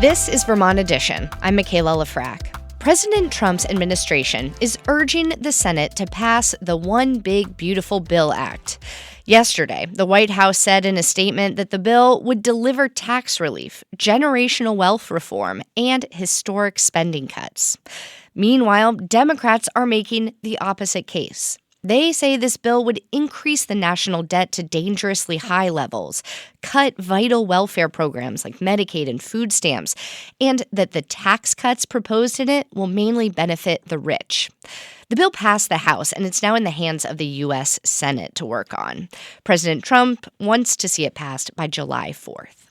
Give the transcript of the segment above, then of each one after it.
This is Vermont Edition. I'm Michaela Lafrac. President Trump's administration is urging the Senate to pass the One Big Beautiful Bill Act. Yesterday, the White House said in a statement that the bill would deliver tax relief, generational wealth reform, and historic spending cuts. Meanwhile, Democrats are making the opposite case. They say this bill would increase the national debt to dangerously high levels, cut vital welfare programs like Medicaid and food stamps, and that the tax cuts proposed in it will mainly benefit the rich. The bill passed the House, and it's now in the hands of the U.S. Senate to work on. President Trump wants to see it passed by July 4th.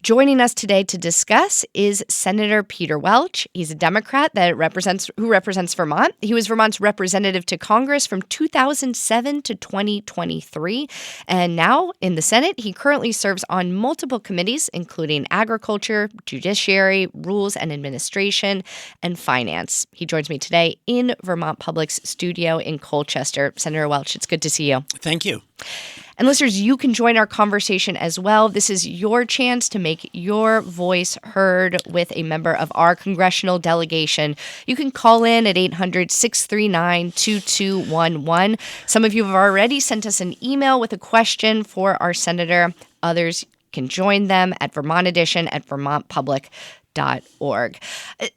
Joining us today to discuss is Senator Peter Welch. He's a Democrat who represents Vermont. He was Vermont's representative to Congress from 2007 to 2023. And now in the Senate, he currently serves on multiple committees, including Agriculture, Judiciary, Rules and Administration, and Finance. He joins me today in Vermont Public's studio in Colchester. Senator Welch, it's good to see you. Thank you. And listeners, you can join our conversation as well. This is your chance to make your voice heard with a member of our congressional delegation. You can call in at 800-639-2211. Some of you have already sent us an email with a question for our senator. Others can join them at Vermont Edition at vermontpublic.org.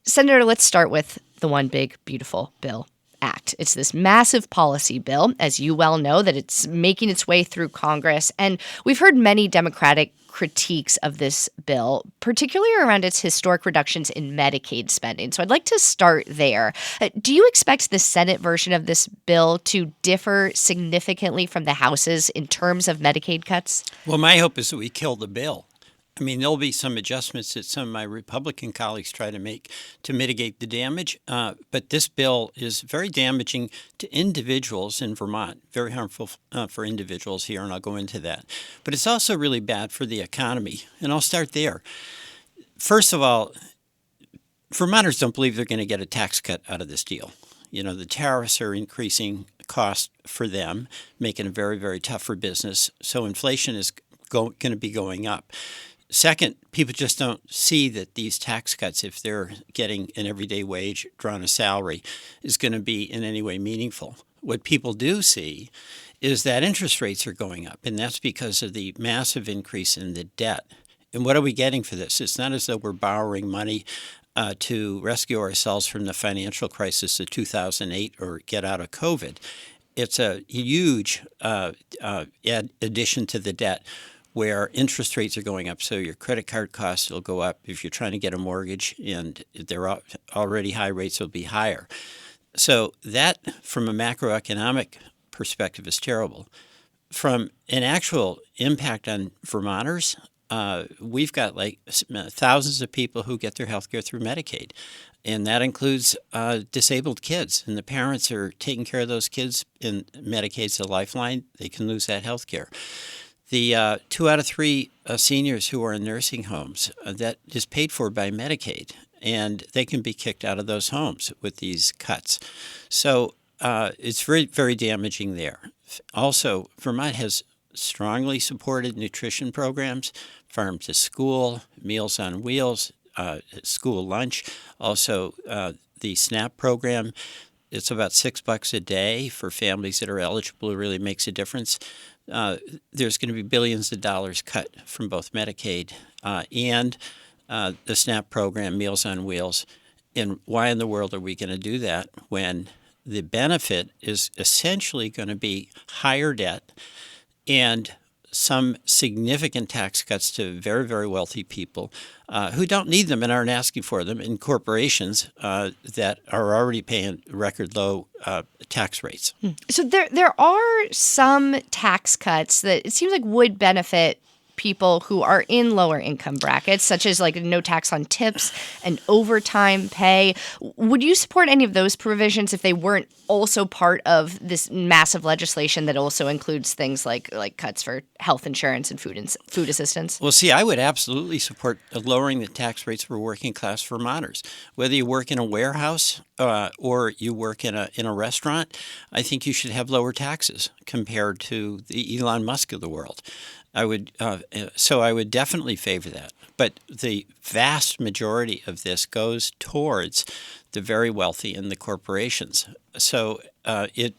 Senator, let's start with the One Big Beautiful Bill Act. It's this massive policy bill, as you well know, that it's making its way through Congress. And we've heard many Democratic critiques of this bill, particularly around its historic reductions in Medicaid spending. So I'd like to start there. Do you expect the Senate version of this bill to differ significantly from the House's in terms of Medicaid cuts? Well, my hope is that we kill the bill. I mean, there'll be some adjustments that some of my Republican colleagues try to make to mitigate the damage, but this bill is very damaging to individuals in Vermont, very harmful for individuals here, and I'll go into that. But it's also really bad for the economy, and I'll start there. First of all, Vermonters don't believe they're going to get a tax cut out of this deal. You know, the tariffs are increasing cost for them, making it very, very tough for business, so inflation is going to be going up. Second, people just don't see that these tax cuts, if they're getting an everyday wage, drawn a salary, is going to be in any way meaningful. What people do see is that interest rates are going up, and that's because of the massive increase in the debt. And what are we getting for this? It's not as though we're borrowing money to rescue ourselves from the financial crisis of 2008 or get out of COVID. It's a huge addition to the debt, where interest rates are going up, so your credit card costs will go up. If you're trying to get a mortgage and they're already high, rates will be higher. So that, from a macroeconomic perspective, is terrible. From an actual impact on Vermonters, we've got like thousands of people who get their health care through Medicaid, and that includes disabled kids, and the parents are taking care of those kids, and Medicaid's a lifeline. They can lose that health care. The 2 out of 3 seniors who are in nursing homes, that is paid for by Medicaid, and they can be kicked out of those homes with these cuts. So it's very, very damaging there. Also, Vermont has strongly supported nutrition programs, Farm to School, Meals on Wheels, school lunch, also the SNAP program. It's about $6 a day for families that are eligible. It really makes a difference. There's going to be billions of dollars cut from both Medicaid and the SNAP program, Meals on Wheels. And why in the world are we going to do that when the benefit is essentially going to be higher debt and some significant tax cuts to very, very wealthy people who don't need them and aren't asking for them, in corporations that are already paying record low tax rates. So there are some tax cuts that it seems like would benefit people who are in lower income brackets, such as like no tax on tips and overtime pay. Would you support any of those provisions if they weren't also part of this massive legislation that also includes things like cuts for health insurance and food assistance? Well, see, I would absolutely support lowering the tax rates for working class Vermonters. Whether you work in a warehouse or you work in a restaurant, I think you should have lower taxes compared to the Elon Musk of the world. So I would definitely favor that. But the vast majority of this goes towards the very wealthy and the corporations. So it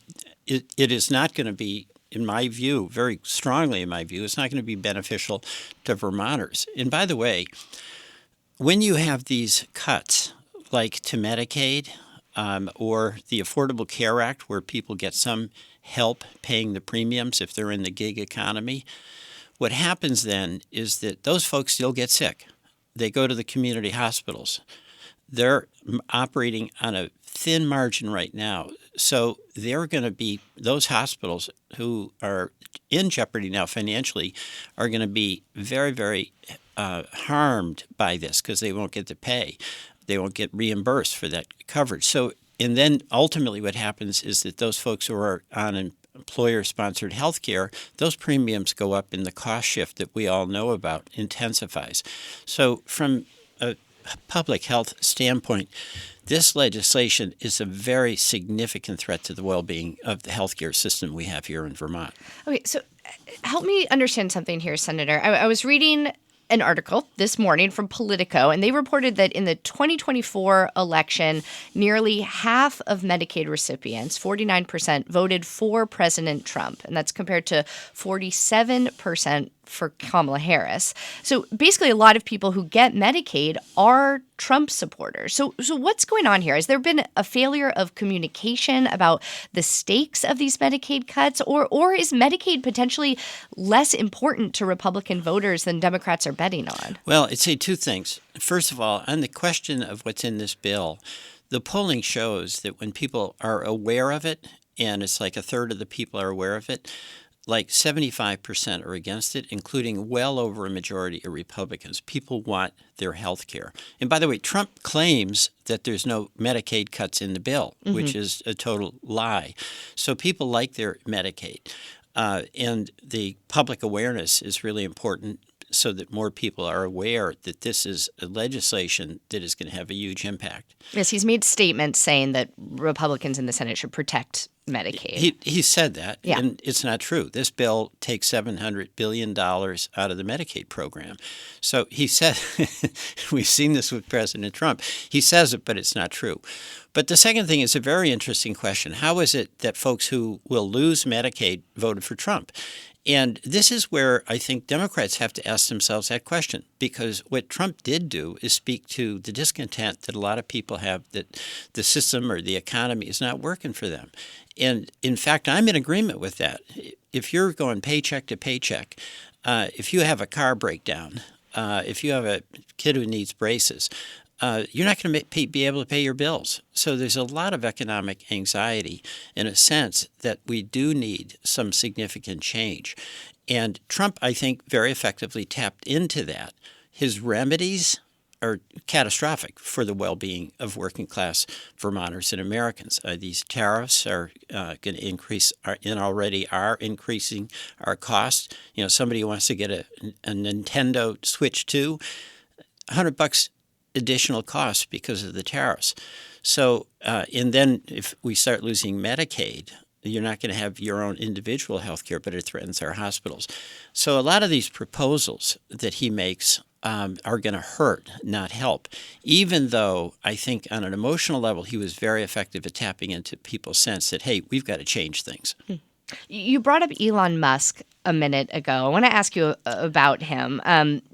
is not going to be, in my view, very strongly in my view, it's not going to be beneficial to Vermonters. And by the way, when you have these cuts, like to Medicaid or the Affordable Care Act, where people get some help paying the premiums if they're in the gig economy, what happens then is that those folks still get sick. They go to the community hospitals. They're operating on a thin margin right now. So they're going to be, those hospitals who are in jeopardy now financially are going to be very, very harmed by this because they won't get the pay. They won't get reimbursed for that coverage. So, and then ultimately what happens is that those folks who are on employer-sponsored health care, those premiums go up and the cost shift that we all know about intensifies. So from a public health standpoint, this legislation is a very significant threat to the well-being of the healthcare system we have here in Vermont. Okay, so help me understand something here, Senator. I was reading an article this morning from Politico, and they reported that in the 2024 election, nearly half of Medicaid recipients, 49%, voted for President Trump, and that's compared to 47% for Kamala Harris. So basically, a lot of people who get Medicaid are Trump supporters. So what's going on here? Has there been a failure of communication about the stakes of these Medicaid cuts, or is Medicaid potentially less important to Republican voters than Democrats are betting on? Well, I'd say two things. First of all, on the question of what's in this bill, the polling shows that when people are aware of it, and it's like a third of the people are aware of it, like 75% are against it, including well over a majority of Republicans. People want their health care. And by the way, Trump claims that there's no Medicaid cuts in the bill, which is a total lie. So people like their Medicaid. And the public awareness is really important so that more people are aware that this is a legislation that is going to have a huge impact. Yes, he's made statements saying that Republicans in the Senate should protect Medicaid. He said that, Yeah. and it's not true. This bill takes $700 billion out of the Medicaid program. So he said, we've seen this with President Trump. He says it, but it's not true. But the second thing is a very interesting question. How is it that folks who will lose Medicaid voted for Trump? And this is where I think Democrats have to ask themselves that question, because what Trump did do is speak to the discontent that a lot of people have that the system or the economy is not working for them. And in fact, I'm in agreement with that. If you're going paycheck to paycheck, if you have a car breakdown, if you have a kid who needs braces, you're not going to be able to pay your bills. So there's a lot of economic anxiety in a sense that we do need some significant change. And Trump, I think, very effectively tapped into that. His remedies are catastrophic for the well-being of working-class Vermonters and Americans. These tariffs are going to increase, and already are increasing our costs. You know, somebody who wants to get a Nintendo Switch 2, $100 additional costs because of the tariffs. So, and then if we start losing Medicaid, you're not going to have your own individual health care, but it threatens our hospitals. So a lot of these proposals that he makes are going to hurt, not help, even though I think on an emotional level he was very effective at tapping into people's sense that, hey, we've got to change things. You brought up Elon Musk a minute ago. I want to ask you about him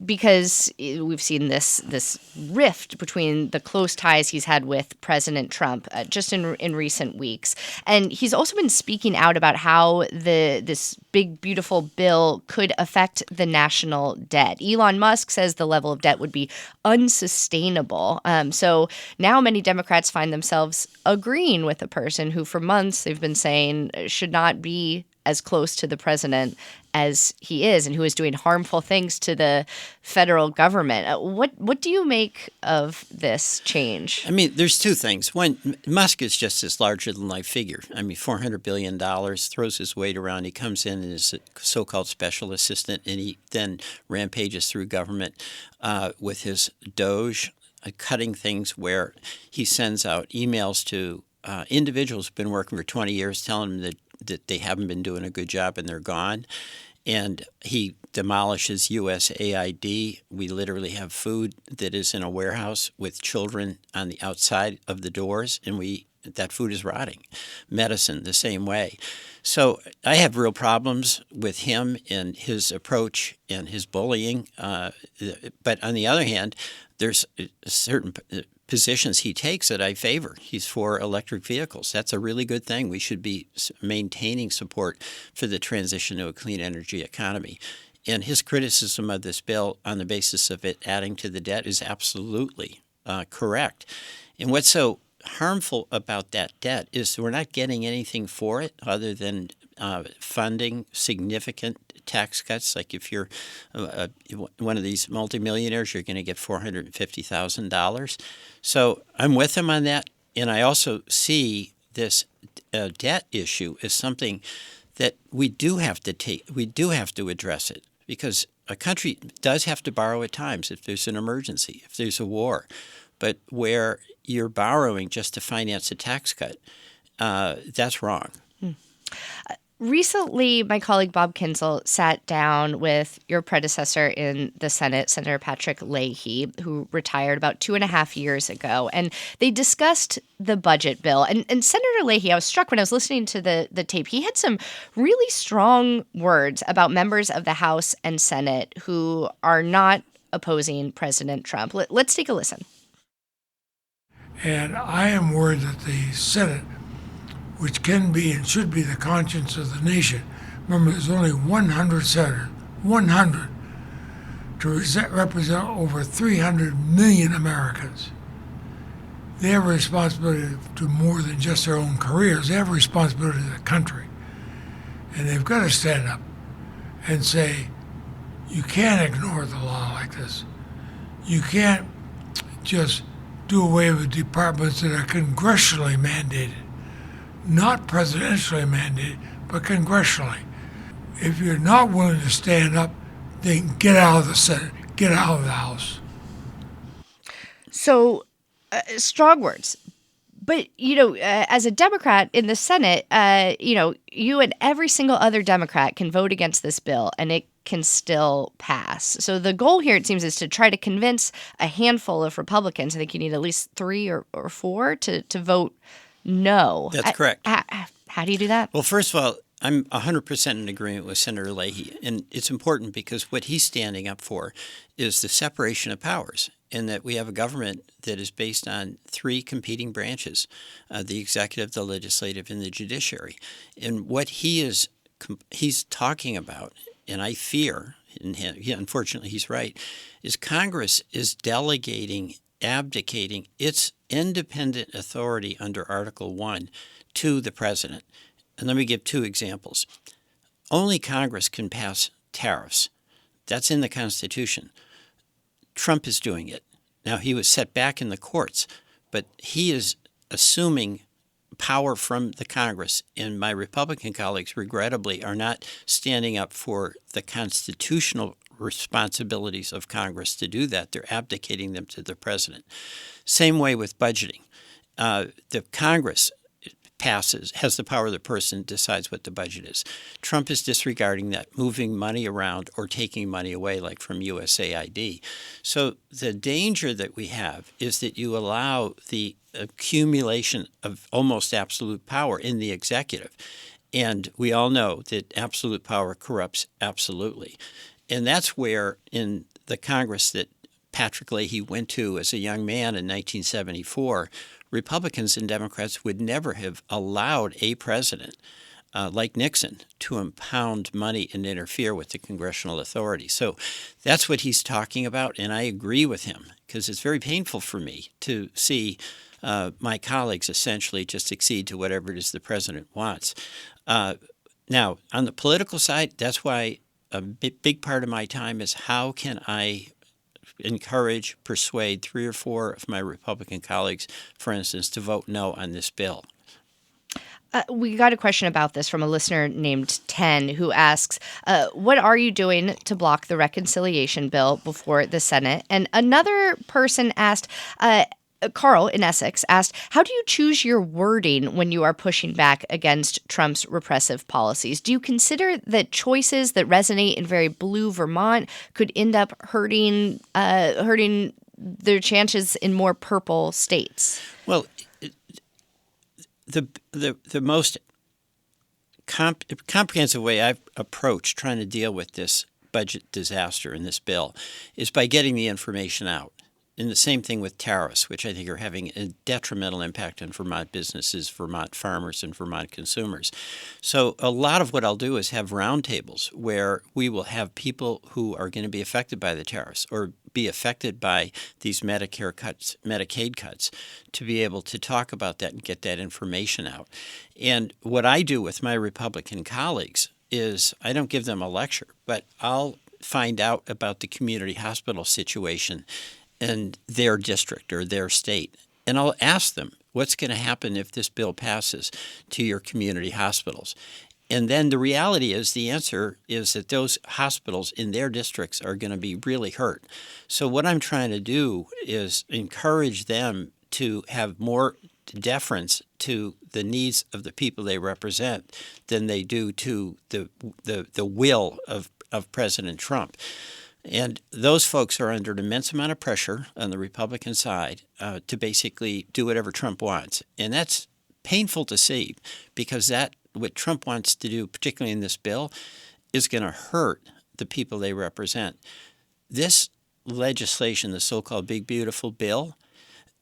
because we've seen this rift between the close ties he's had with President Trump just in recent weeks. And he's also been speaking out about how this big, beautiful bill could affect the national debt. Elon Musk says the level of debt would be unsustainable. So now many Democrats find themselves agreeing with a person who for months they've been saying should not be as close to the president as he is and who is doing harmful things to the federal government. What do you make of this change? I mean, there's two things. One, Musk is just this larger-than-life figure. I mean, $400 billion, throws his weight around. He comes in and is a so-called special assistant, and he then rampages through government with his Doge cutting things where he sends out emails to individuals who've been working for 20 years telling them that they haven't been doing a good job and they're gone. And he demolishes USAID. We literally have food that is in a warehouse with children on the outside of the doors, and that food is rotting. Medicine, the same way. So I have real problems with him and his approach and his bullying. But on the other hand, there's certain positions he takes that I favor. He's for electric vehicles. That's a really good thing. We should be maintaining support for the transition to a clean energy economy. And his criticism of this bill on the basis of it adding to the debt is absolutely correct. And what's so harmful about that debt is we're not getting anything for it other than funding significant tax cuts. Like if you're one of these multimillionaires, you're going to get $450,000. So I'm with him on that. And I also see this debt issue as something that we do have to address it, because a country does have to borrow at times if there's an emergency, if there's a war. But where you're borrowing just to finance a tax cut, that's wrong. Recently, my colleague Bob Kinzel sat down with your predecessor in the Senate, Senator Patrick Leahy, who retired about 2.5 years ago. And they discussed the budget bill. And Senator Leahy, I was struck when I was listening to the tape. He had some really strong words about members of the House and Senate who are not opposing President Trump. Let's take a listen. And I am worried that the Senate, which can be and should be the conscience of the nation, remember there's only 100 senators, 100, to represent over 300 million Americans. They have a responsibility to more than just their own careers. They have a responsibility to the country. And they've got to stand up and say, you can't ignore the law like this. You can't just do away with departments that are congressionally mandated. Not presidentially mandated, but congressionally. If you're not willing to stand up, then get out of the Senate, get out of the House. So, strong words. But, as a Democrat in the Senate, you and every single other Democrat can vote against this bill, and it can still pass. So the goal here, it seems, is to try to convince a handful of Republicans. I think you need at least 3 or 4 to vote no. That's correct. How do you do that? Well, first of all, I'm 100% in agreement with Senator Leahy. And it's important because what he's standing up for is the separation of powers, and that we have a government that is based on 3 competing branches, the executive, the legislative, and the judiciary. And what he's talking about, and I fear, and unfortunately he's right, is Congress is abdicating its independent authority under Article 1 to the president. And let me give 2 examples. Only Congress can pass tariffs. That's in the Constitution. Trump is doing it. Now, he was set back in the courts, but he is assuming power from the Congress, and my Republican colleagues, regrettably, are not standing up for the constitutional responsibilities of Congress to do that. They're abdicating them to the president. Same way with budgeting. The Congress has the power. The person decides what the budget is. Trump is disregarding that, moving money around or taking money away, like from USAID. So the danger that we have is that you allow the accumulation of almost absolute power in the executive. And we all know that absolute power corrupts absolutely. And that's where in the Congress that Patrick Leahy went to as a young man in 1974, Republicans and Democrats would never have allowed a president like Nixon to impound money and interfere with the congressional authority. So that's what he's talking about, and I agree with him because it's very painful for me to see my colleagues essentially just accede to whatever it is the president wants. Now, on the political side, that's why a big part of my time is how can I persuade 3 or 4 of my Republican colleagues, for instance, to vote no on this bill. We got a question about this from a listener named 10 who asks, what are you doing to block the reconciliation bill before the Senate? And another person asked, Carl in Essex asked, how do you choose your wording when you are pushing back against Trump's repressive policies? Do you consider that choices that resonate in very blue Vermont could end up hurting their chances in more purple states? Well, the most comprehensive way I've approached trying to deal with this budget disaster in this bill is by getting the information out. And the same thing with tariffs, which I think are having a detrimental impact on Vermont businesses, Vermont farmers, and Vermont consumers. So a lot of what I'll do is have roundtables where we will have people who are going to be affected by the tariffs or be affected by these Medicare cuts, Medicaid cuts, to be able to talk about that and get that information out. And what I do with my Republican colleagues is I don't give them a lecture, but I'll find out about the community hospital situation in their district or their state. And I'll ask them, what's going to happen if this bill passes to your community hospitals? And then the reality is the answer is that those hospitals in their districts are going to be really hurt. So what I'm trying to do is encourage them to have more deference to the needs of the people they represent than they do to the will of President Trump. And those folks are under an immense amount of pressure on the Republican side to basically do whatever Trump wants. And that's painful to see because that what Trump wants to do, particularly in this bill, is going to hurt the people they represent. This legislation, the so-called Big Beautiful Bill,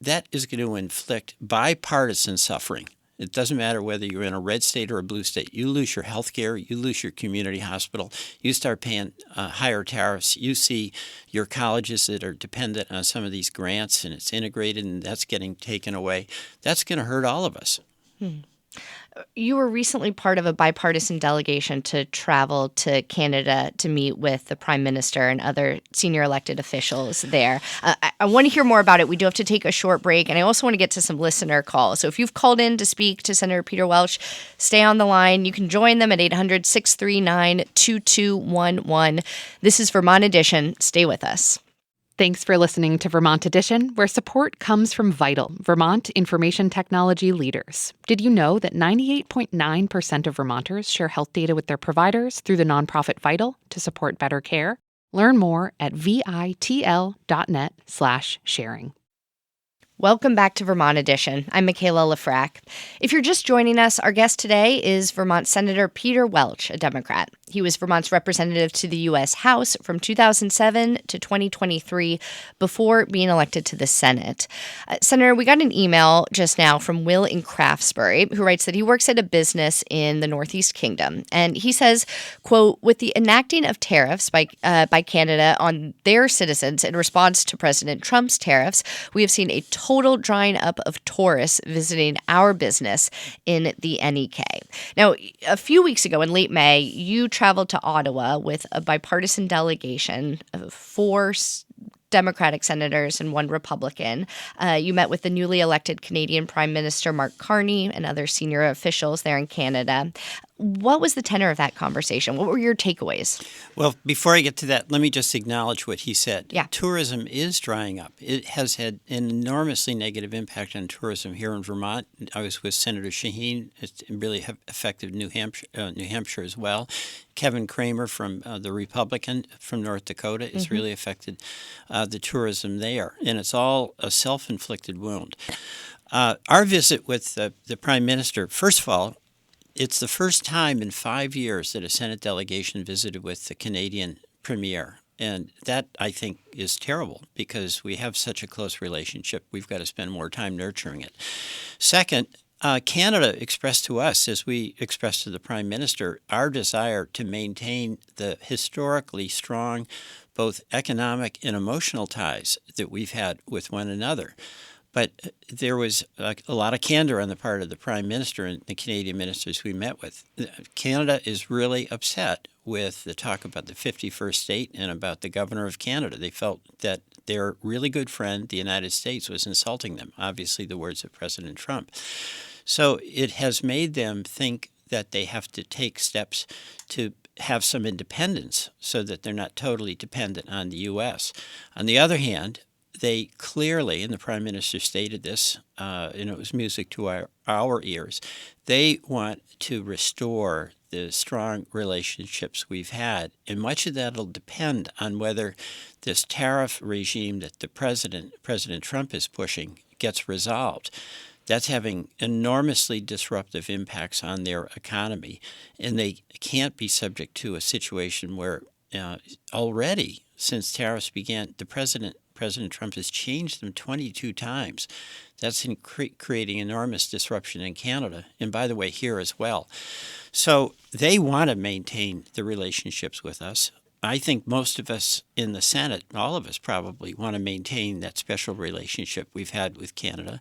that is going to inflict bipartisan suffering. It doesn't matter whether you're in a red state or a blue state. You lose your health care, you lose your community hospital, you start paying higher tariffs. You see your colleges that are dependent on some of these grants and it's integrated and that's getting taken away. That's going to hurt all of us. You were recently part of a bipartisan delegation to travel to Canada to meet with the Prime Minister and other senior elected officials there. I want to hear more about it. We do have to take a short break, and I also want to get to some listener calls. So if you've called in to speak to Senator Peter Welch, stay on the line. You can join them at 800-639-2211. This is Vermont Edition. Stay with us. Thanks for listening to Vermont Edition, where support comes from Vital, Vermont information technology leaders. Did you know that 98.9% of Vermonters share health data with their providers through the nonprofit Vital to support better care? Learn more at vitl.net/sharing. Welcome back to Vermont Edition. I'm Michaela Lafrac. If you're just joining us, our guest today is Vermont Senator Peter Welch, a Democrat. He was Vermont's representative to the U.S. House from 2007 to 2023 before being elected to the Senate. Senator, we got an email just now from Will in Craftsbury, who writes that he works at a business in the Northeast Kingdom. And he says, quote, with the enacting of tariffs by Canada on their citizens in response to President Trump's tariffs, we have seen a total drying up of tourists visiting our business in the NEK. Now, a few weeks ago in late May, you traveled to Ottawa with a bipartisan delegation of 4 Democratic senators and 1 Republican. You met with the newly elected Canadian Prime Minister Mark Carney and other senior officials there in Canada. What was the tenor of that conversation? What were your takeaways? Well, before I get to that, let me just acknowledge what he said. Yeah. Tourism is drying up. It has had an enormously negative impact on tourism here in Vermont. I was with Senator Shaheen. It's really affected New Hampshire as well. Kevin Kramer from the Republican from North Dakota has really affected the tourism there. And it's all a self-inflicted wound. Our visit with the Prime Minister, first of all, it's the first time in 5 years that a Senate delegation visited with the Canadian Premier. And that, I think, is terrible because we have such a close relationship. We've got to spend more time nurturing it. Second, Canada expressed to us, as we expressed to the Prime Minister, our desire to maintain the historically strong both economic and emotional ties that we've had with one another. But there was a lot of candor on the part of the Prime Minister and the Canadian ministers we met with. Canada is really upset with the talk about the 51st state and about the governor of Canada. They felt that their really good friend, the United States, was insulting them, obviously the words of President Trump. So it has made them think that they have to take steps to have some independence so that they're not totally dependent on the U.S. On the other hand, they clearly, and the Prime Minister stated this, and it was music to our ears, they want to restore the strong relationships we've had. And much of that will depend on whether this tariff regime that President Trump is pushing gets resolved. That's having enormously disruptive impacts on their economy, and they can't be subject to a situation where already since tariffs began, President Trump has changed them 22 times. That's creating enormous disruption in Canada, and by the way, here as well. So they want to maintain the relationships with us. I think most of us in the Senate, all of us probably, want to maintain that special relationship we've had with Canada.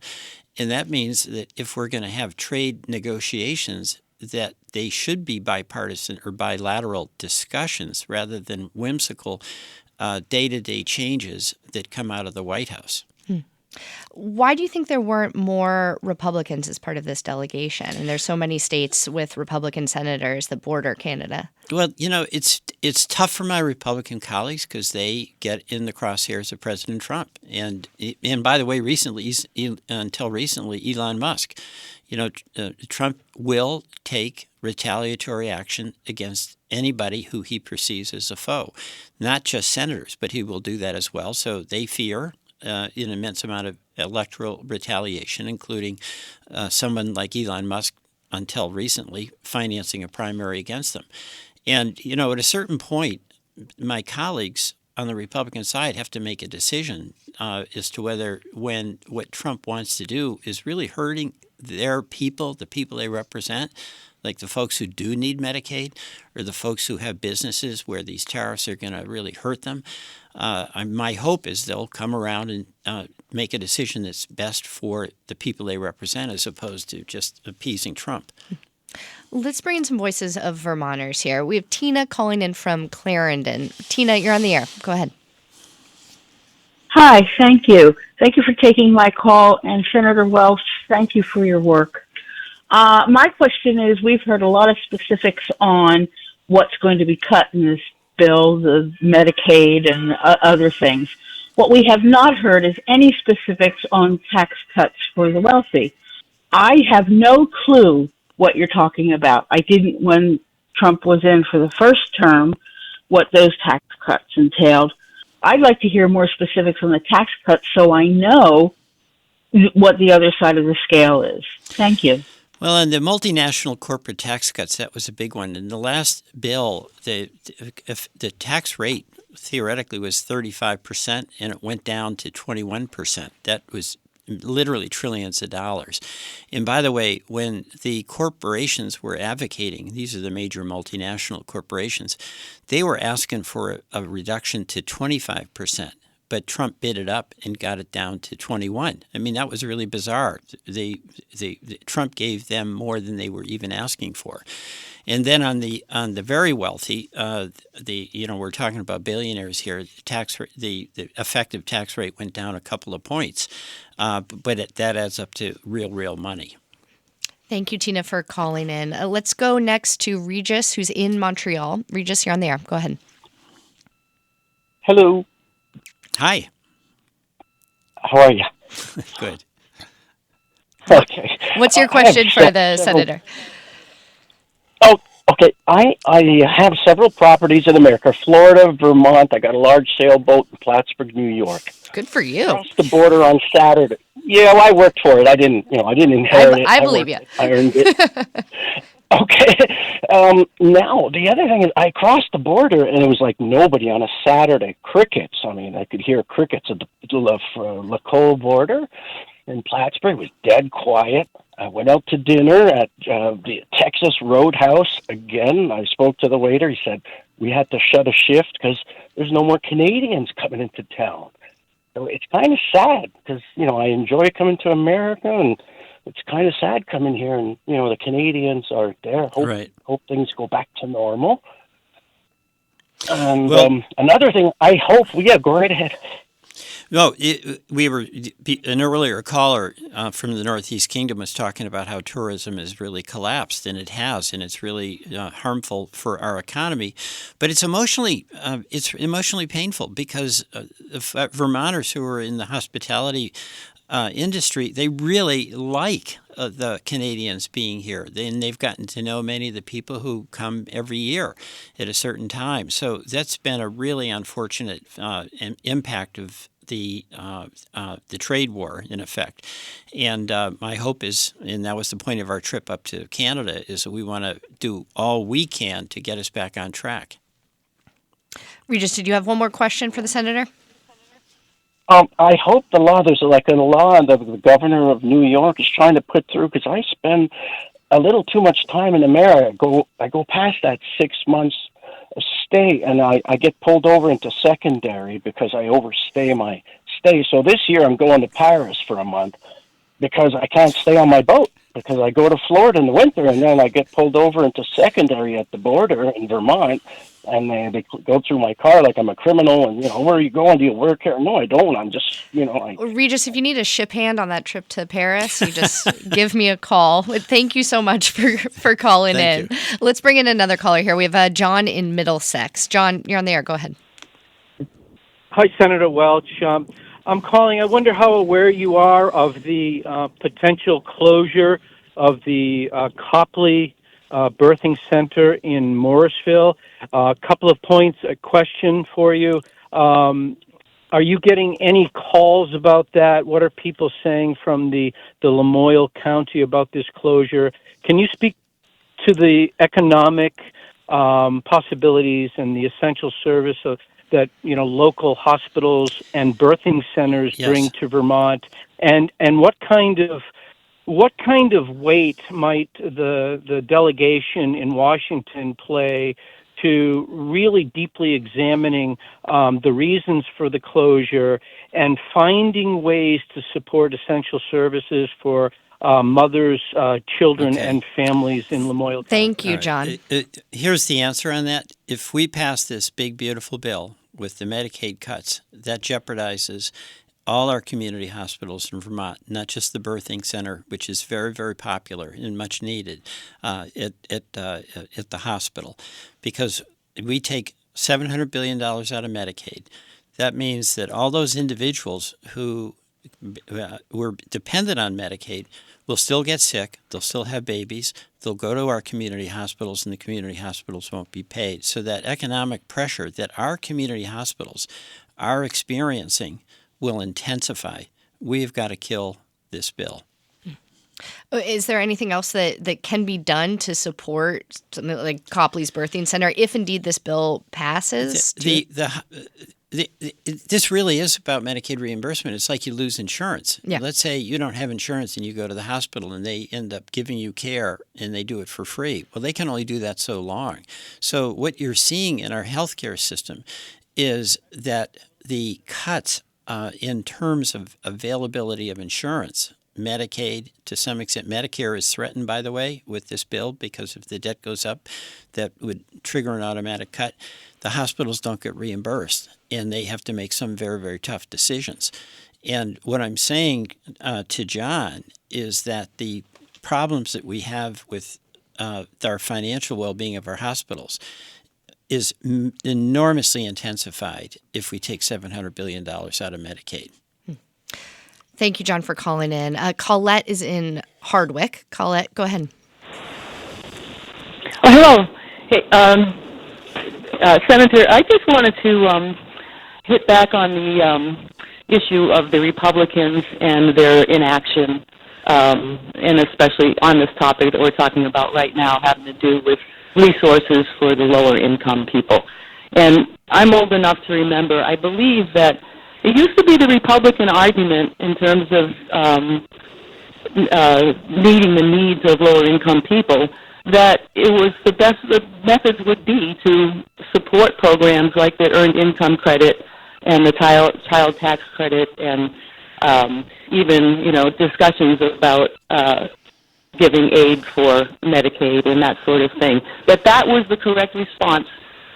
And that means that if we're going to have trade negotiations, that they should be bipartisan or bilateral discussions rather than whimsical day-to-day changes that come out of the White House. Why do you think there weren't more Republicans as part of this delegation? And there's so many states with Republican senators that border Canada. Well, it's tough for my Republican colleagues because they get in the crosshairs of President Trump. And by the way, until recently, Elon Musk. Trump will take retaliatory action against anybody who he perceives as a foe, not just senators, but he will do that as well. So they fear an immense amount of electoral retaliation, including someone like Elon Musk, until recently, financing a primary against them. And, at a certain point, my colleagues on the Republican side have to make a decision as to whether what Trump wants to do is really hurting their people, the people they represent, like the folks who do need Medicaid, or the folks who have businesses where these tariffs are going to really hurt them. My hope is they'll come around and make a decision that's best for the people they represent as opposed to just appeasing Trump. Let's bring in some voices of Vermonters here. We have Tina calling in from Clarendon. Tina, you're on the air. Go ahead. Hi, thank you. Thank you for taking my call, and Senator Welch, thank you for your work. My question is, we've heard a lot of specifics on what's going to be cut in this bill, the Medicaid and other things. What we have not heard is any specifics on tax cuts for the wealthy. I have no clue what you're talking about. I didn't when Trump was in for the first term, what those tax cuts entailed. I'd like to hear more specifics on the tax cuts so I know what the other side of the scale is. Thank you. Well, in the multinational corporate tax cuts, that was a big one. In the last bill, the tax rate theoretically was 35%, and it went down to 21%. That was literally trillions of dollars. And by the way, when the corporations were advocating, these are the major multinational corporations, they were asking for a reduction to 25%. But Trump bid it up and got it down to 21. I mean, that was really bizarre. Trump gave them more than they were even asking for. And then on the very wealthy, we're talking about billionaires here. The effective tax rate went down a couple of points, but that adds up to real money. Thank you, Tina, for calling in. Let's go next to Regis, who's in Montreal. Regis, you're on the air. Go ahead. Hello. Hi. How are you? Good. Okay. What's your question for the senator? Oh, okay. I have several properties in America: Florida, Vermont. I got a large sailboat in Plattsburgh, New York. Good for you. Crossed the border on Saturday. Yeah, well, I worked for it. I didn't inherit it. I believe you. I earned it. Okay. Now, the other thing is I crossed the border, and it was like nobody on a Saturday. Crickets. I mean, I could hear crickets at the Lacole border in Plattsburgh. It was dead quiet. I went out to dinner at the Texas Roadhouse again. I spoke to the waiter. He said we had to shut a shift because there's no more Canadians coming into town. So it's kind of sad because, I enjoy coming to America, and it's kind of sad coming here, and, the Canadians are there. Hope things go back to normal. And another thing, I hope, go right ahead. No, an earlier caller from the Northeast Kingdom was talking about how tourism has really collapsed, and it has, and it's really harmful for our economy. But it's emotionally painful because Vermonters who are in the hospitality industry, they really like the Canadians being here. They've gotten to know many of the people who come every year at a certain time. So that's been a really unfortunate impact of the trade war, in effect. And my hope is, and that was the point of our trip up to Canada, is that we want to do all we can to get us back on track. Regis, did you have one more question for the senator? I hope there's like a law that the governor of New York is trying to put through, because I spend a little too much time in America. I go past that 6 months stay, and I get pulled over into secondary because I overstay my stay. So this year I'm going to Paris for a month because I can't stay on my boat, because I go to Florida in the winter, and then I get pulled over into secondary at the border in Vermont, and they go through my car like I'm a criminal, and, where are you going? Do you work here? No, I don't. I'm just, Regis, if you need a ship hand on that trip to Paris, you just give me a call. Thank you so much for calling in. You. Let's bring in another caller here. We have John in Middlesex. John, you're on the air. Go ahead. Hi, Senator Welch. I'm calling. I wonder how aware you are of the potential closure of the Copley Birthing Center in Morrisville. A couple of points, a question for you. Are you getting any calls about that? What are people saying from the Lamoille County about this closure? Can you speak to the economic possibilities and the essential service that local hospitals and birthing centers bring to Vermont, and what kind of weight might the delegation in Washington play to really deeply examining the reasons for the closure and finding ways to support essential services for mothers, children, and families in Lamoille County? Thank you, John. Here's the answer on that. If we pass this big, beautiful bill with the Medicaid cuts, that jeopardizes all our community hospitals in Vermont, not just the birthing center, which is very, very popular and much needed at the hospital, because we take $700 billion out of Medicaid. That means that all those individuals who were dependent on Medicaid will still get sick, they'll still have babies, they'll go to our community hospitals, and the community hospitals won't be paid. So that economic pressure that our community hospitals are experiencing will intensify. We've got to kill this bill. Is there anything else that can be done to support something like Copley's Birthing Center if indeed this bill passes? This really is about Medicaid reimbursement. It's like you lose insurance. Yeah. Let's say you don't have insurance and you go to the hospital and they end up giving you care and they do it for free. Well, they can only do that so long. So what you're seeing in our healthcare system is that the cuts in terms of availability of insurance, Medicaid, to some extent, Medicare is threatened, by the way, with this bill, because if the debt goes up, that would trigger an automatic cut. The hospitals don't get reimbursed, and they have to make some very, very tough decisions. And what I'm saying to John is that the problems that we have with our financial well-being of our hospitals is enormously intensified if we take $700 billion out of Medicaid. Thank you, John, for calling in. Colette is in Hardwick. Colette, go ahead. Oh, hello. Hey, Senator, I just wanted to hit back on the issue of the Republicans and their inaction, and especially on this topic that we're talking about right now, having to do with resources for the lower income people. And I'm old enough to remember, I believe that it used to be the Republican argument in terms of meeting the needs of lower income people, that it was the methods would be to support programs like the Earned Income Credit and the child tax credit, and even, discussions about giving aid for Medicaid and that sort of thing. That was the correct response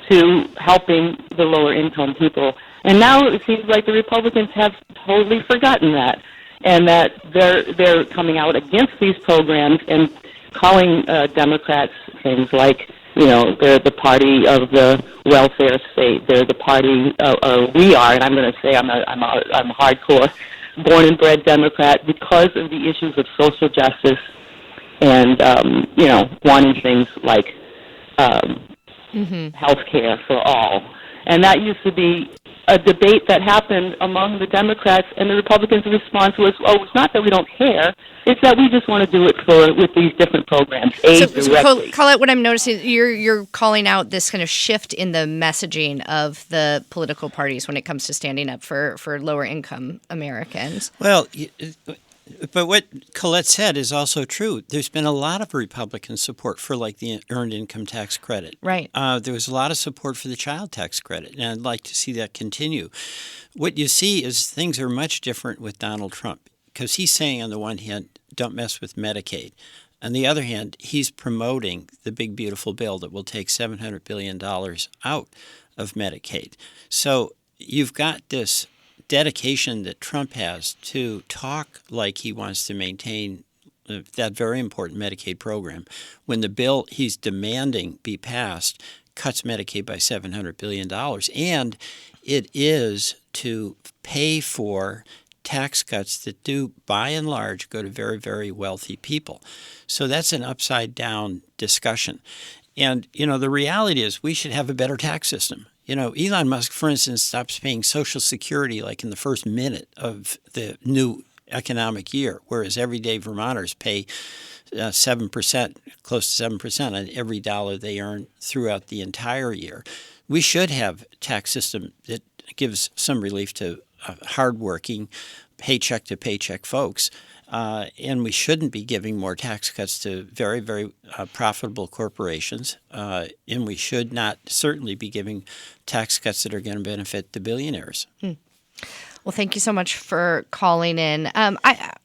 to helping the lower income people. And now it seems like the Republicans have totally forgotten that, and that they're coming out against these programs and calling Democrats things like, they're the party of the welfare state. They're the party, we are, and I'm going to say I'm a hardcore, born and bred Democrat because of the issues of social justice and, wanting things like health care for all. And that used to be a debate that happened among the Democrats, and the Republicans' response was, it's not that we don't care, it's that we just want to do it with these different programs, directly. Colette, what I'm noticing, you're calling out this kind of shift in the messaging of the political parties when it comes to standing up for lower-income Americans. Well, but what Colette said is also true. There's been a lot of Republican support for, like, the earned income tax credit. Right. There was a lot of support for the child tax credit, and I'd like to see that continue. What you see is things are much different with Donald Trump, because he's saying on the one hand, don't mess with Medicaid. On the other hand, he's promoting the big, beautiful bill that will take $700 billion out of Medicaid. So you've got this dedication that Trump has to talk like he wants to maintain that very important Medicaid program when the bill he's demanding be passed cuts Medicaid by $700 billion. And it is to pay for tax cuts that do, by and large, go to very, very wealthy people. So that's an upside-down discussion. And, the reality is we should have a better tax system. Elon Musk, for instance, stops paying Social Security like in the first minute of the new economic year, whereas everyday Vermonters pay 7%, close to 7% on every dollar they earn throughout the entire year. We should have a tax system that gives some relief to hardworking, paycheck-to-paycheck folks. And we shouldn't be giving more tax cuts to very, very profitable corporations. And we should not certainly be giving tax cuts that are going to benefit the billionaires. Well, thank you so much for calling in. I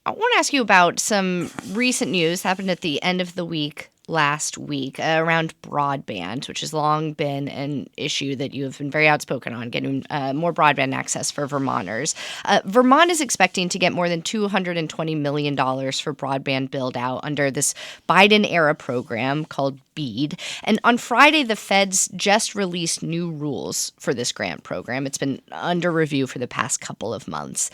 want to ask you about some recent news happened at the end of the week last week around broadband, which has long been an issue that you have been very outspoken on, getting more broadband access for Vermonters. Vermont is expecting to get more than $220 million for broadband build-out under this Biden-era program called BEAD. And on Friday, the feds just released new rules for this grant program. It's been under review for the past couple of months.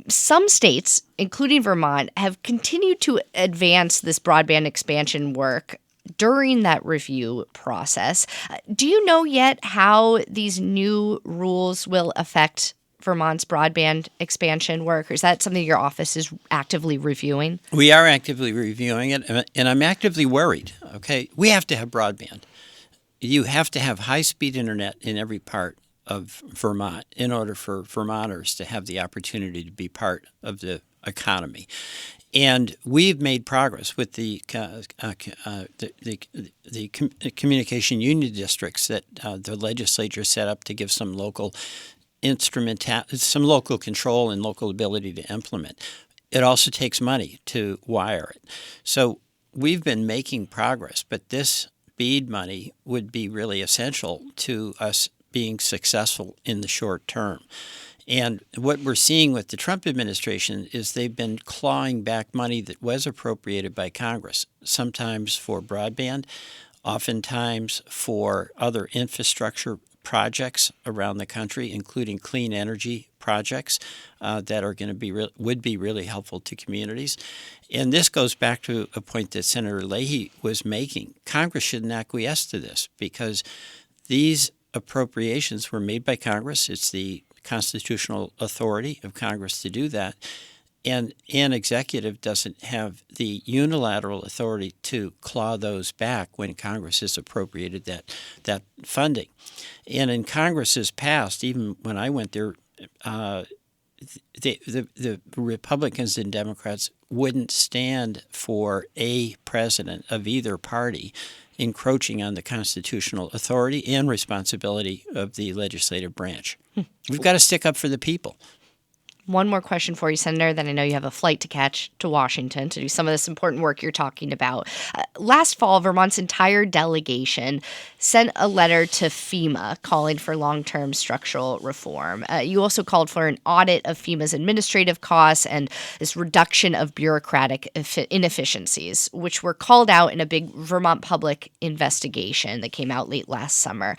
Some states, including Vermont, have continued to advance this broadband expansion work during that review process. Do you know yet how these new rules will affect Vermont's broadband expansion work, or is that something your office is actively reviewing? We are actively reviewing it, and I'm actively worried. Okay, we have to have broadband. You have to have high-speed internet in every part of Vermont in order for Vermonters to have the opportunity to be part of the economy. And we've made progress with the communication union districts that the legislature set up to give some local some local control and local ability to implement. It also takes money to wire it. So we've been making progress, but this BEAD money would be really essential to us being successful in the short term. And what we're seeing with the Trump administration is they've been clawing back money that was appropriated by Congress, sometimes for broadband, oftentimes for other infrastructure projects around the country, including clean energy projects that are going to would be really helpful to communities. And this goes back to a point that Senator Leahy was making. Congress shouldn't acquiesce to this because these appropriations were made by Congress. It's the constitutional authority of Congress to do that. And an executive doesn't have the unilateral authority to claw those back when Congress has appropriated that funding. And in Congress's past, even when I went there, the Republicans and Democrats wouldn't stand for a president of either party encroaching on the constitutional authority and responsibility of the legislative branch. We've got to stick up for the people. One more question for you, Senator, then I know you have a flight to catch to Washington to do some of this important work you're talking about. Last fall, Vermont's entire delegation sent a letter to FEMA calling for long-term structural reform. You also called for an audit of FEMA's administrative costs and this reduction of bureaucratic inefficiencies, which were called out in a big Vermont public investigation that came out late last summer.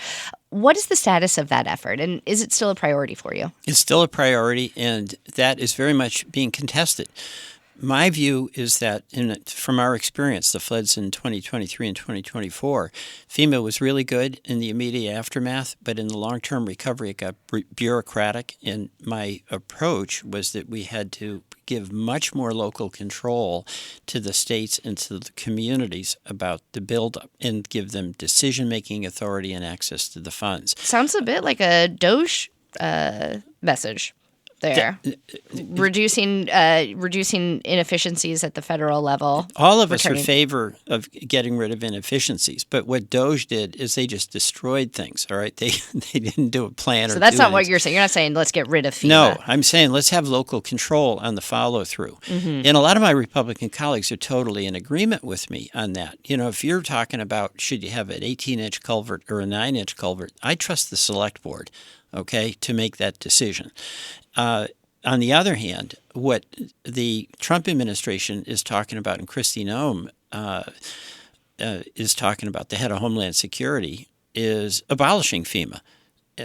What is the status of that effort, and is it still a priority for you? It's still a priority, and that is very much being contested. My view is that from our experience, the floods in 2023 and 2024, FEMA was really good in the immediate aftermath, but in the long-term recovery, it got bureaucratic. And my approach was that we had to give much more local control to the states and to the communities about the buildup and give them decision-making authority and access to the funds. Sounds a bit like a Doge message there. Reducing inefficiencies at the federal level. All of us are in favor of getting rid of inefficiencies, but what Doge did is they just destroyed things, all right? They didn't do a plan. So that's not what you're saying. You're not saying let's get rid of FEMA. No, I'm saying let's have local control on the follow-through. Mm-hmm. And a lot of my Republican colleagues are totally in agreement with me on that. You know, if you're talking about should you have an 18-inch culvert or a 9-inch culvert, I trust the select board, okay, to make that decision. On the other hand, what the Trump administration is talking about, and Kristi Noem is talking about, the head of Homeland Security, is abolishing FEMA.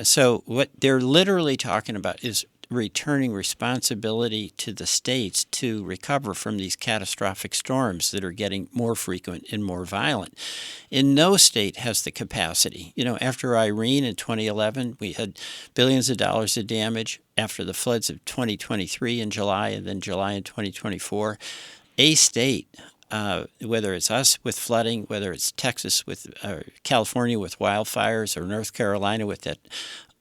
So what they're literally talking about is returning responsibility to the states to recover from these catastrophic storms that are getting more frequent and more violent. And no state has the capacity. You know, after Irene in 2011, we had billions of dollars of damage. After the floods of 2023 in July and then July in 2024, a state, whether it's us with flooding, whether it's Texas with California with wildfires, or North Carolina with that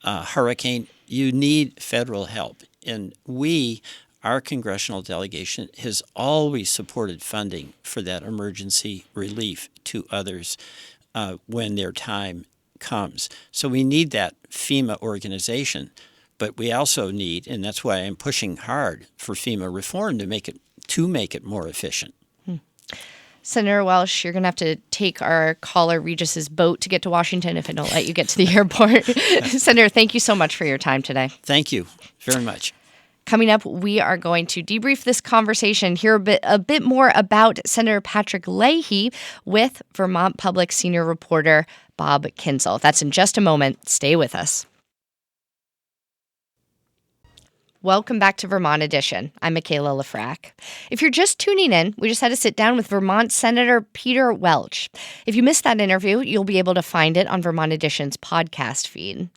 hurricane, you need federal help. And our congressional delegation, has always supported funding for that emergency relief to others when their time comes. So we need that FEMA organization, but we also need, and that's why I'm pushing hard for FEMA reform to make it more efficient. Senator Welch, you're going to have to take our caller Regis's boat to get to Washington if I don't let you get to the airport. Senator, thank you so much for your time today. Thank you very much. Coming up, we are going to debrief this conversation, hear a bit more about Senator Patrick Leahy with Vermont Public senior reporter Bob Kinzel. That's in just a moment. Stay with us. Welcome back to Vermont Edition. I'm Michaela Lafrac. If you're just tuning in, we just had to sit down with Vermont Senator Peter Welch. If you missed that interview, you'll be able to find it on Vermont Edition's podcast feed.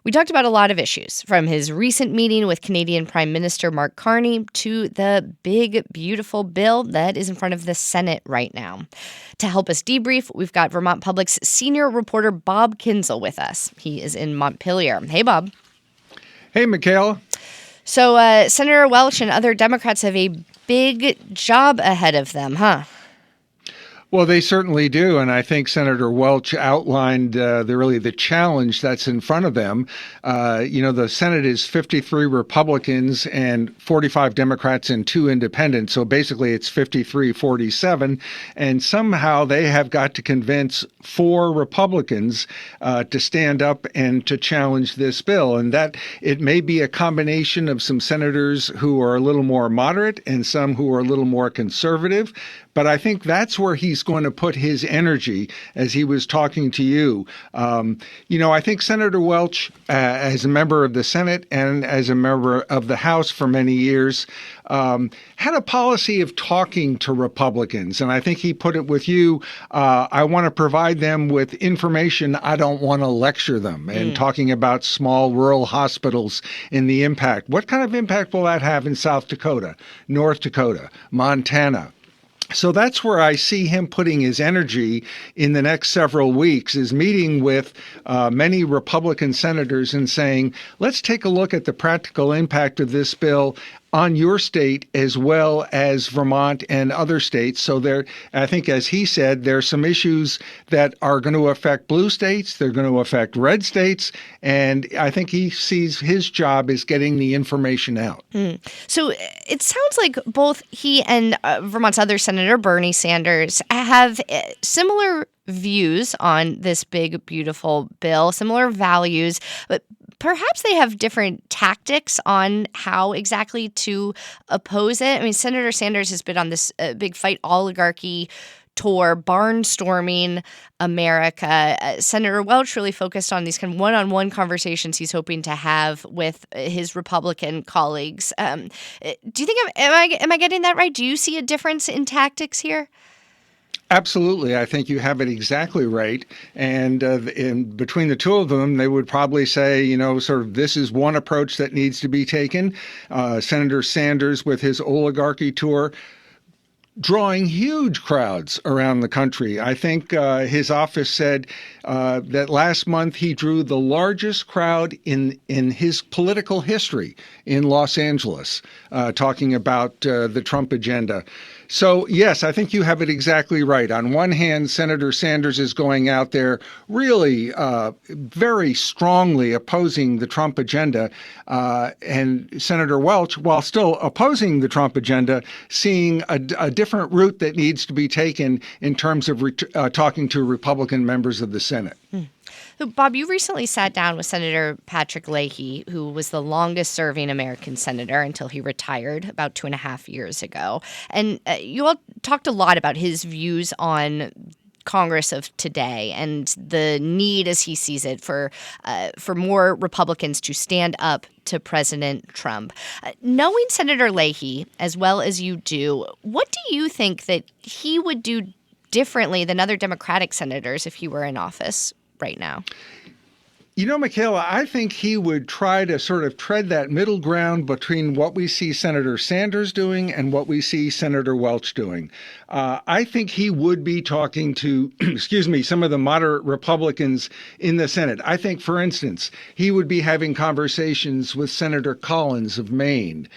We talked about a lot of issues, from his recent meeting with Canadian Prime Minister Mark Carney to the big, beautiful bill that is in front of the Senate right now. To help us debrief, we've got Vermont Public's senior reporter Bob Kinzel with us. He is in Montpelier. Hey, Bob. Hey, Michaela. So Senator Welch and other Democrats have a big job ahead of them, huh? Well, they certainly do, and I think Senator Welch outlined the challenge that's in front of them. The Senate is 53 Republicans and 45 Democrats and 2 independents, so basically it's 53-47, and somehow they have got to convince 4 Republicans to stand up and to challenge this bill, and that it may be a combination of some senators who are a little more moderate and some who are a little more conservative. But I think that's where he's going to put his energy, as he was talking to you. I think Senator Welch, as a member of the Senate and as a member of the House for many years, had a policy of talking to Republicans. And I think he put it with you, I want to provide them with information. I don't want to lecture them. And talking about small rural hospitals and the impact. What kind of impact will that have in South Dakota, North Dakota, Montana? So that's where I see him putting his energy in the next several weeks, is meeting with many Republican senators and saying, let's take a look at the practical impact of this bill. on your state as well as Vermont and other states. So I think, as he said, there are some issues that are going to affect blue states. They're going to affect red states. And I think he sees his job as getting the information out. So it sounds like both he and Vermont's other Senator Bernie Sanders have similar views on this big, beautiful bill, similar values, but perhaps they have different tactics on how exactly to oppose it. I mean, Senator Sanders has been on this big fight oligarchy tour, barnstorming America. Senator Welch really focused on these kind of one-on-one conversations he's hoping to have with his Republican colleagues. Do you think am I getting that right? Do you see a difference in tactics here? Absolutely. I think you have it exactly right. And in between the two of them, they would probably say, sort of this is one approach that needs to be taken. Senator Sanders with his oligarchy tour, drawing huge crowds around the country. I think his office said that last month he drew the largest crowd in his political history in Los Angeles, talking about the Trump agenda. So, yes, I think you have it exactly right. On one hand, Senator Sanders is going out there really very strongly opposing the Trump agenda. And Senator Welch, while still opposing the Trump agenda, seeing a different route that needs to be taken in terms of talking to Republican members of the Senate. So, Bob, you recently sat down with Senator Patrick Leahy, who was the longest-serving American senator until he retired about 2.5 years ago. And you all talked a lot about his views on Congress of today and the need, as he sees it, for more Republicans to stand up to President Trump. Knowing Senator Leahy as well as you do, what do you think that he would do differently than other Democratic senators if he were in office right now? Michaela, I think he would try to sort of tread that middle ground between what we see Senator Sanders doing and what we see Senator Welch doing. I think he would be talking to, some of the moderate Republicans in the Senate. I think, for instance, he would be having conversations with Senator Collins of Maine.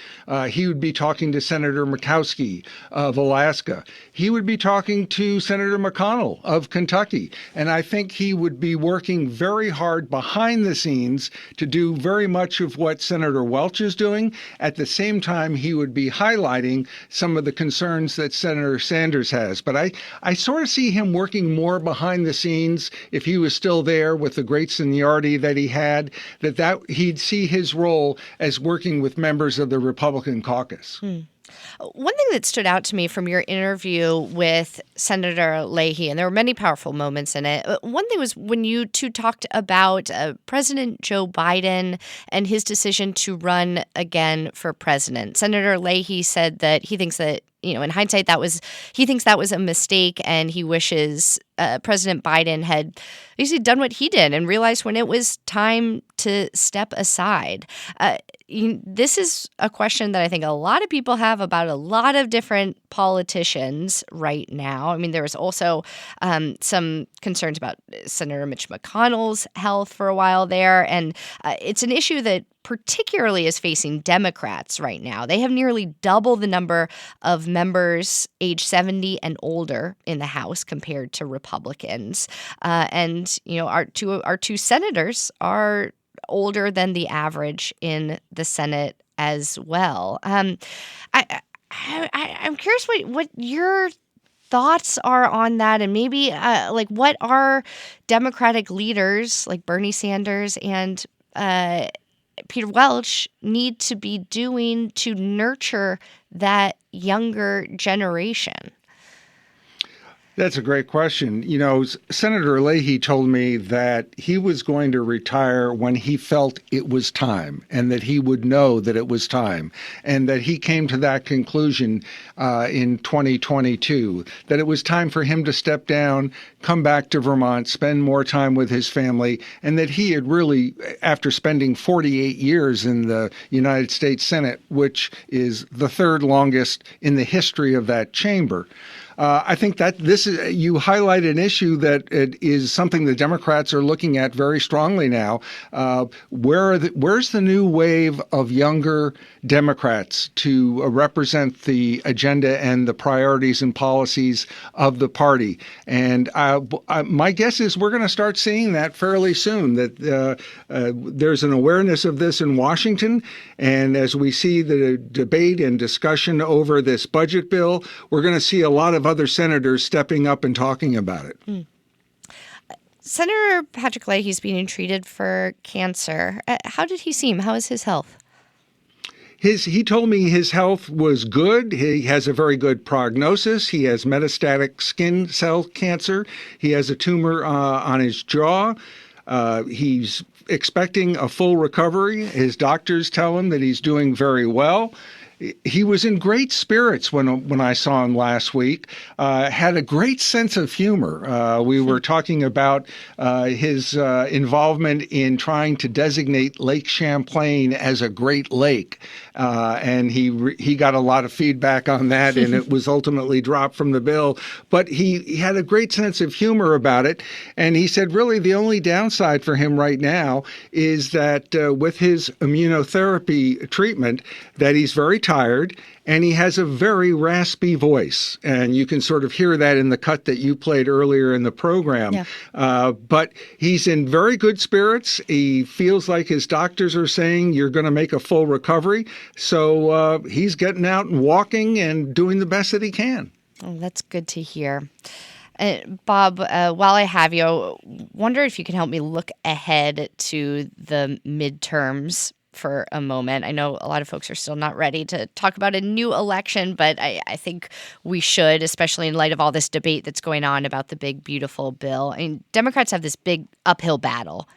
He would be talking to Senator Murkowski of Alaska. He would be talking to Senator McConnell of Kentucky. And I think he would be working very hard behind the scenes to do very much of what Senator Welch is doing. At the same time, he would be highlighting some of the concerns that Senator Sanders has. But I sort of see him working more behind the scenes if he was still there with the great seniority that he had, that he'd see his role as working with members of the Republican caucus. One thing that stood out to me from your interview with Senator Leahy, and there were many powerful moments in it, one thing was when you two talked about President Joe Biden and his decision to run again for president. Senator Leahy said that he thinks that, in hindsight, he thinks that was a mistake, and he wishes President Biden had basically done what he did and realized when it was time to step aside. This is a question that I think a lot of people have about a lot of different politicians right now. I mean, there was also some concerns about Senator Mitch McConnell's health for a while there, and it's an issue that particularly is facing Democrats right now. They have nearly double the number of members age 70 and older in the House compared to Republicans. And our two senators are older than the average in the Senate as well. I'm curious what your thoughts are on that, and maybe what are Democratic leaders like Bernie Sanders and Peter Welch need to be doing to nurture that younger generation? That's a great question. Senator Leahy told me that he was going to retire when he felt it was time, and that he would know that it was time, and that he came to that conclusion in 2022, that it was time for him to step down, come back to Vermont, spend more time with his family, and that he had really, after spending 48 years in the United States Senate, which is the third longest in the history of that chamber, I think that you highlight an issue that it is something the Democrats are looking at very strongly now. Where's the new wave of younger Democrats to represent the agenda and the priorities and policies of the party? And my guess is we're going to start seeing that fairly soon, that there's an awareness of this in Washington. And as we see the debate and discussion over this budget bill, we're going to see a lot of other senators stepping up and talking about it. Senator Patrick Leahy's being treated for cancer. How did he seem? How is his health? He told me his health was good. He has a very good prognosis. He has metastatic skin cell cancer. He has a tumor on his jaw. He's expecting a full recovery. His doctors tell him that he's doing very well. He was in great spirits when I saw him last week. Had a great sense of humor. We were talking about his involvement in trying to designate Lake Champlain as a Great Lake, and he got a lot of feedback on that, and it was ultimately dropped from the bill. But he had a great sense of humor about it, and he said really the only downside for him right now is that with his immunotherapy treatment, that he's very tired, and he has a very raspy voice. And you can sort of hear that in the cut that you played earlier in the program. Yeah. But he's in very good spirits. He feels like his doctors are saying you're going to make a full recovery. So he's getting out and walking and doing the best that he can. Oh, that's good to hear. Bob, while I have you, I wonder if you can help me look ahead to the midterms for a moment. I know a lot of folks are still not ready to talk about a new election, but I think we should, especially in light of all this debate that's going on about the big, beautiful bill. I mean, Democrats have this big uphill battle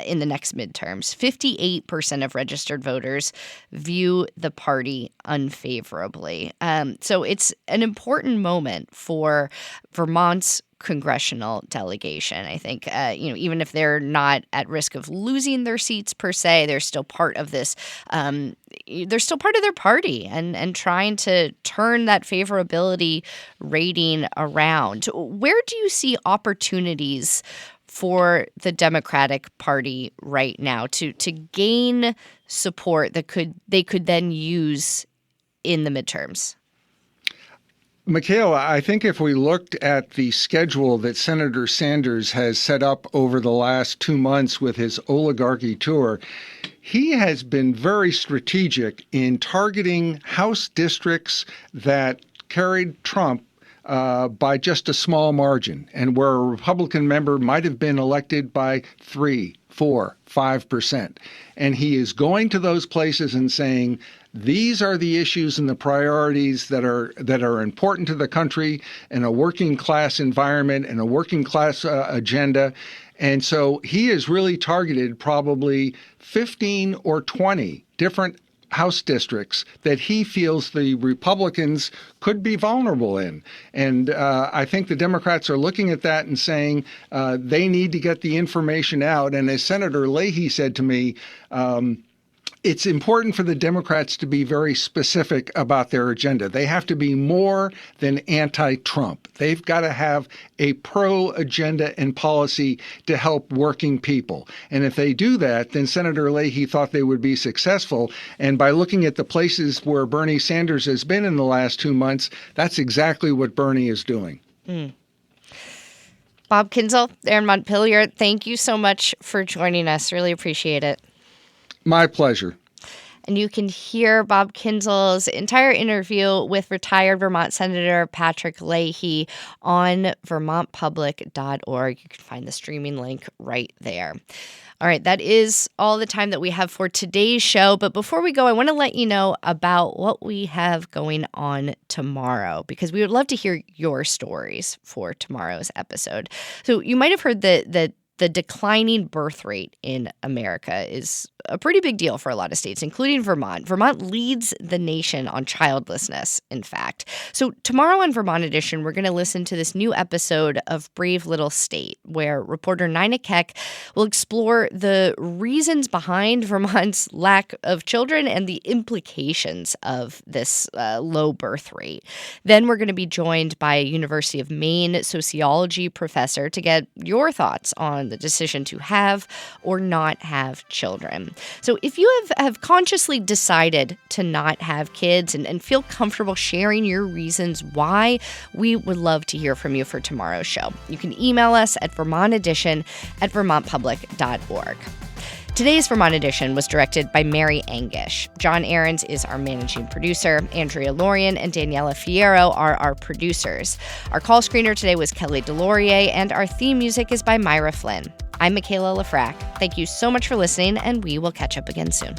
in the next midterms. 58% of registered voters view the party unfavorably. So it's an important moment for Vermont's congressional delegation. I think, even if they're not at risk of losing their seats per se, they're still part of this. They're still part of their party and trying to turn that favorability rating around. Where do you see opportunities for the Democratic Party right now to gain support that they could then use in the midterms? Michaela, I think if we looked at the schedule that Senator Sanders has set up over the last 2 months with his oligarchy tour, he has been very strategic in targeting House districts that carried Trump by just a small margin, and where a Republican member might have been elected by 3, 4, 5%. And he is going to those places and saying, these are the issues and the priorities that are important to the country in a working class environment and a working class agenda. And so he has really targeted probably 15 or 20 different House districts that he feels the Republicans could be vulnerable in. And I think the Democrats are looking at that and saying they need to get the information out. And as Senator Leahy said to me, it's important for the Democrats to be very specific about their agenda. They have to be more than anti-Trump. They've got to have a pro-agenda and policy to help working people. And if they do that, then Senator Leahy thought they would be successful. And by looking at the places where Bernie Sanders has been in the last 2 months, that's exactly what Bernie is doing. Bob Kinzel, Aaron Montpelier, thank you so much for joining us. Really appreciate it. My pleasure. And you can hear Bob Kinzel's entire interview with retired Vermont Senator Patrick Leahy on vermontpublic.org. You can find the streaming link right there. All right, that is all the time that we have for today's show. But before we go, I want to let you know about what we have going on tomorrow, because we would love to hear your stories for tomorrow's episode. So you might have heard that the declining birth rate in America is a pretty big deal for a lot of states, including Vermont. Vermont leads the nation on childlessness, in fact. So tomorrow on Vermont Edition, we're going to listen to this new episode of Brave Little State, where reporter Nina Keck will explore the reasons behind Vermont's lack of children and the implications of this low birth rate. Then we're going to be joined by a University of Maine sociology professor to get your thoughts on the decision to have or not have children. So if you have consciously decided to not have kids and feel comfortable sharing your reasons why, we would love to hear from you for tomorrow's show. You can email us at vermontedition@vermontpublic.org. Today's Vermont Edition was directed by Mary Angish. John Ahrens is our managing producer. Andrea Lorien and Daniela Fierro are our producers. Our call screener today was Kelly Delorier, and our theme music is by Myra Flynn. I'm Michaela Lafrac. Thank you so much for listening, and we will catch up again soon.